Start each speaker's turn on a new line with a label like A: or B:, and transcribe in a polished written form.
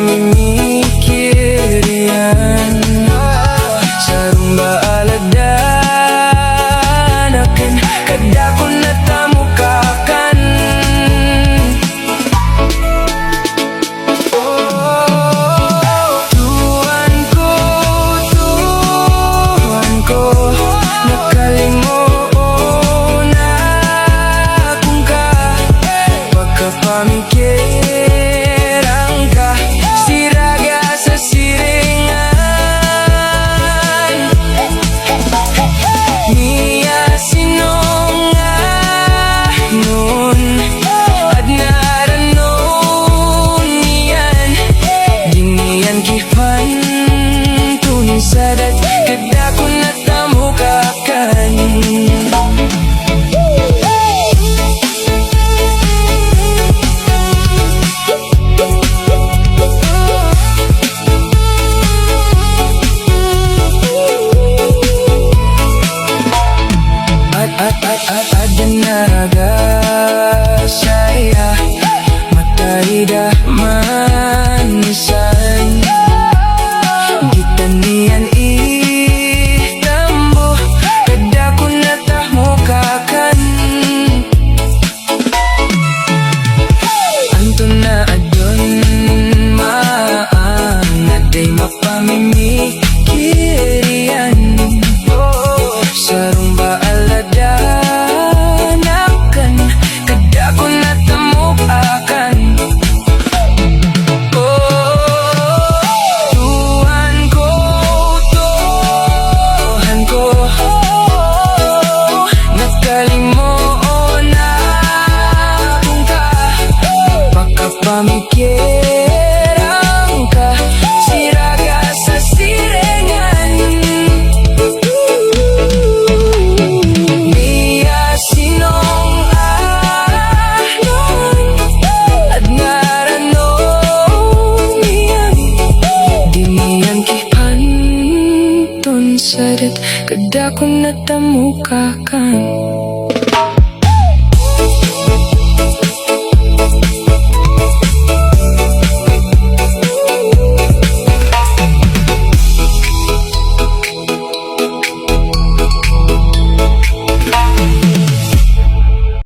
A: pamimikir yan. Sarong baaladan akin, kada ko natamukakan. Tuhan ko, nakalimuon na kung ka pagkapamikiran ka, siraga sa siringan. Niya sinonganon at naranon niyan, diniyan kipan tunisadat kada ko natamukakan. Adanaga saya matay manisan, gitanian itambo kada ko natamukakan. Anto na adon maang naday mapamimikir yan. Sarong baaladan akan, kada ko natamukakan. Tuhan ko, nakalimuon na kung ka pagkapamikiran ka, siraga sa sirengan. Niya sinonganon at naranon niyan, diniyan kipantun sadat kada ko natamukakan.